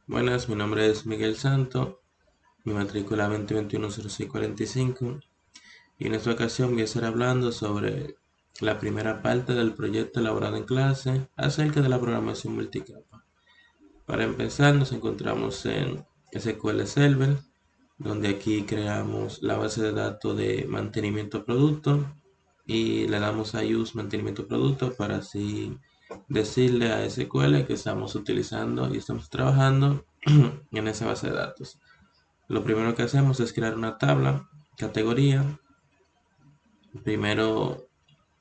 Buenas, mi nombre es Miguel Santo, mi matrícula 2021-0645 y en esta ocasión voy a estar hablando sobre la primera parte del proyecto elaborado en clase acerca de la programación multicapa. Para empezar nos encontramos en SQL Server, donde aquí creamos la base de datos de mantenimiento producto y le damos a use mantenimiento producto para así decirle a SQL que estamos utilizando y estamos trabajando en esa base de datos. Lo primero que hacemos es crear una tabla, categoría. Primero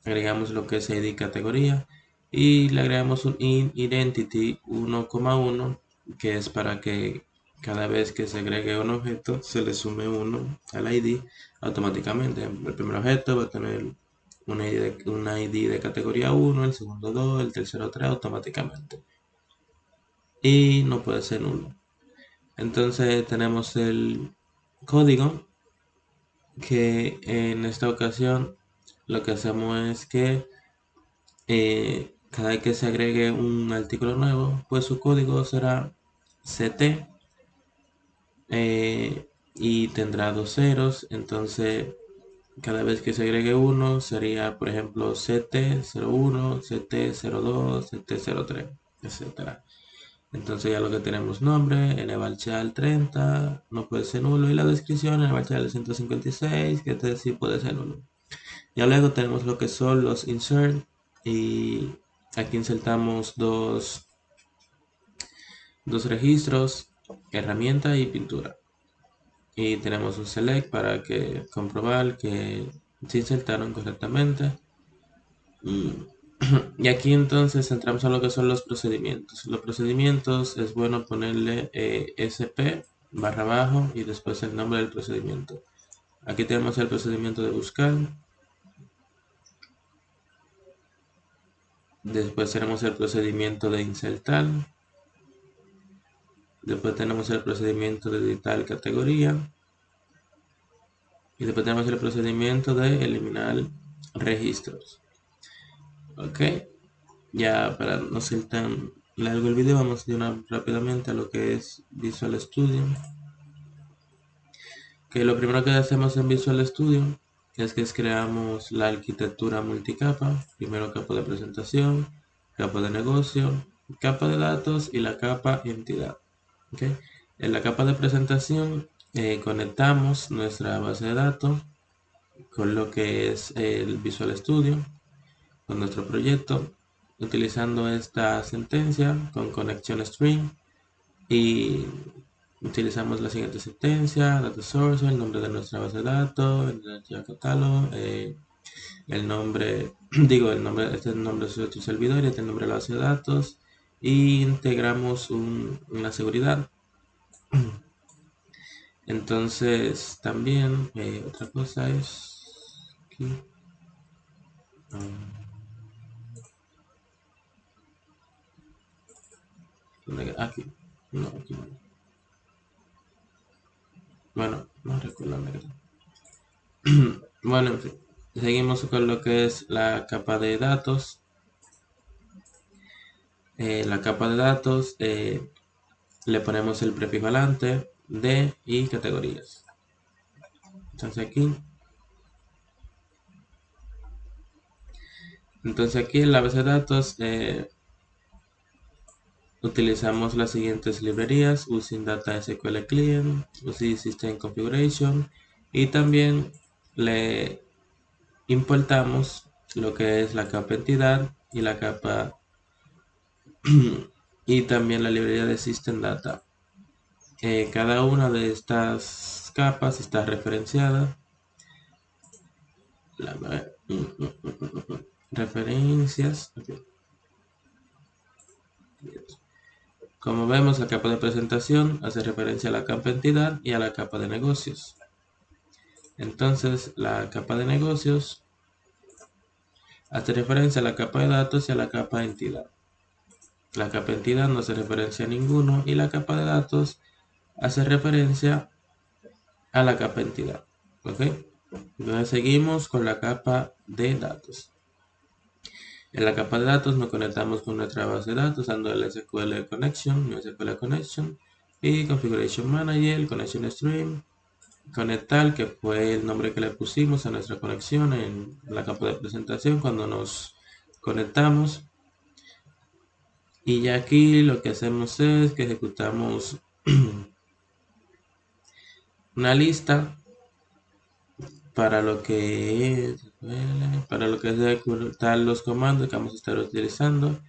agregamos lo que es ID categoría y le agregamos un identity 1,1 que es para que cada vez que se agregue un objeto se le sume 1 al ID automáticamente. El primer objeto va a tener un ID de categoría 1, el segundo 2, el tercero 3 automáticamente. Y no puede ser nulo. Entonces tenemos el código que en esta ocasión lo que hacemos es que cada vez que se agregue un artículo nuevo, pues su código será CT y tendrá dos ceros. Entonces, cada vez que se agregue uno, sería, por ejemplo, CT01, CT02, CT03, etcétera. Entonces ya lo que tenemos nombre, nvarchar 30, no puede ser nulo, y la descripción, nvarchar 156, que este sí puede ser nulo. Ya luego tenemos lo que son los insert y aquí insertamos dos registros, herramienta y pintura. Y tenemos un select para que comprobar que se insertaron correctamente. Y aquí entonces entramos a lo que son los procedimientos. Los procedimientos es bueno ponerle SP barra bajo y después el nombre del procedimiento. Aquí tenemos el procedimiento de buscar. Después tenemos el procedimiento de insertar. Después tenemos el procedimiento de editar categoría. Y después tenemos el procedimiento de eliminar registros. Ok. Ya para no ser tan largo el video, vamos a ir rápidamente a lo que es Visual Studio. Que lo primero que hacemos en Visual Studio es que creamos la arquitectura multicapa. Primero capa de presentación, capa de negocio, capa de datos y la capa entidad. ¿Okay? En la capa de presentación conectamos nuestra base de datos con lo que es el Visual Studio, con nuestro proyecto, utilizando esta sentencia con conexión string y utilizamos la siguiente sentencia: data source, el nombre de nuestra base de datos, el catálogo, el nombre, este es el nombre de nuestro servidor y este es el nombre de la base de datos, y integramos una seguridad. Entonces también otra cosa es aquí, aquí, no, aquí no. Bueno, no recuerdo la verdad. Bueno, en fin, seguimos con lo que es la capa de datos. La capa de datos le ponemos el prefijo delante de y categorías. Entonces aquí en la base de datos utilizamos las siguientes librerías: using data SQL client, using system configuration, y también le importamos lo que es la capa entidad y la capa y también la librería de system data. Cada una de estas capas está referenciada. Referencias. Okay. Como vemos, la capa de presentación hace referencia a la capa entidad y a la capa de negocios. Entonces, la capa de negocios hace referencia a la capa de datos y a la capa de entidad. La capa de entidad no hace referencia a ninguno y la capa de datos hace referencia a la capa de entidad. ¿Ok? Entonces seguimos con la capa de datos. En la capa de datos nos conectamos con nuestra base de datos usando el SQL Connection, y Configuration Manager, Connection Stream, conectar, que fue el nombre que le pusimos a nuestra conexión en la capa de presentación cuando nos conectamos. Y ya aquí lo que hacemos es que ejecutamos una lista para lo que es ejecutar los comandos que vamos a estar utilizando.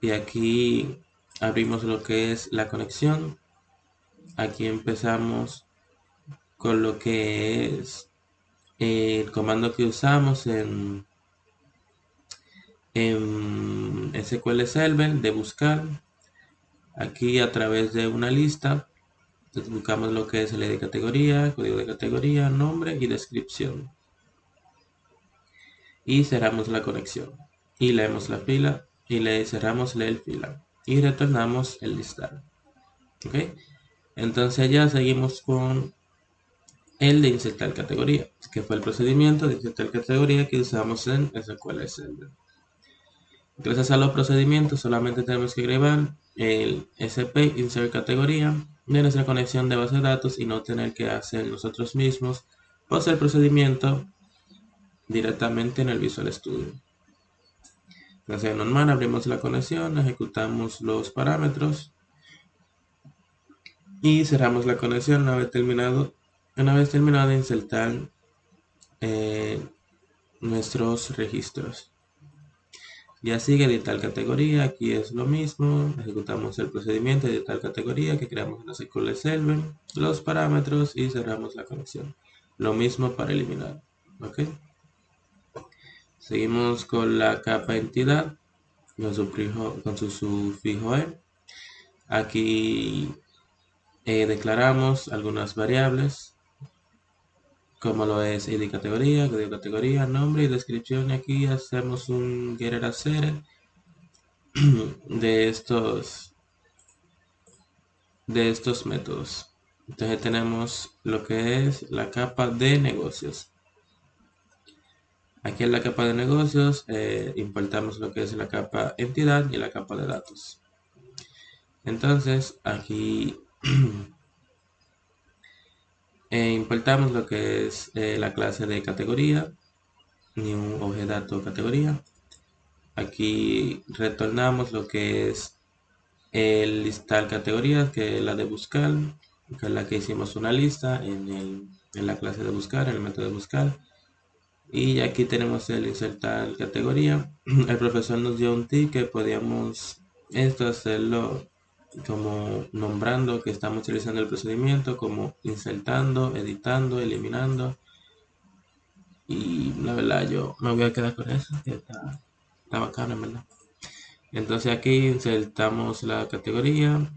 Y aquí abrimos lo que es la conexión. Aquí empezamos con lo que es el comando que usamos en SQL Server de buscar. Aquí a través de una lista buscamos lo que es el ID de categoría, código de categoría, nombre y descripción. Y cerramos la conexión. Y leemos la fila y le cerramos el fila. Y retornamos el listado. ¿Ok? Entonces ya seguimos con el de insertar categoría, que fue el procedimiento de insertar categoría que usamos en SQL Server. Gracias a los procedimientos solamente tenemos que agregar el SP insert categoría de nuestra conexión de base de datos y no tener que hacer nosotros mismos o hacer el procedimiento directamente en el Visual Studio. Entonces, normal, abrimos la conexión, ejecutamos los parámetros y cerramos la conexión una vez terminado de insertar nuestros registros. Ya sigue editar categoría, aquí es lo mismo, ejecutamos el procedimiento de editar categoría que creamos en SQL Server, los parámetros y cerramos la conexión. Lo mismo para eliminar, ¿ok? Seguimos con la capa entidad, con su sufijo E. Aquí declaramos algunas variables, como lo es ID categoría, código categoría, nombre y descripción. Y aquí hacemos un getter hacer de estos métodos. Entonces tenemos lo que es la capa de negocios. Aquí en la capa de negocios importamos lo que es la capa entidad y la capa de datos. Entonces aquí importamos lo que es la clase de categoría, new objeto categoría. Aquí retornamos lo que es el listar categorías, que es la de buscar, que es la que hicimos una lista en la clase de buscar, en el método de buscar. Y aquí tenemos el insertar categoría. El profesor nos dio un tip que podíamos esto hacerlo como nombrando que estamos utilizando el procedimiento, como insertando, editando, eliminando. Y la verdad yo me voy a quedar con eso, que está bacano en verdad. Entonces aquí insertamos la categoría,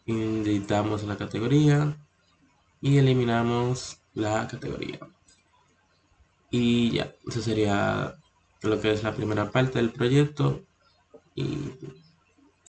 editamos la categoría y eliminamos la categoría. Y ya, eso sería lo que es la primera parte del proyecto. Y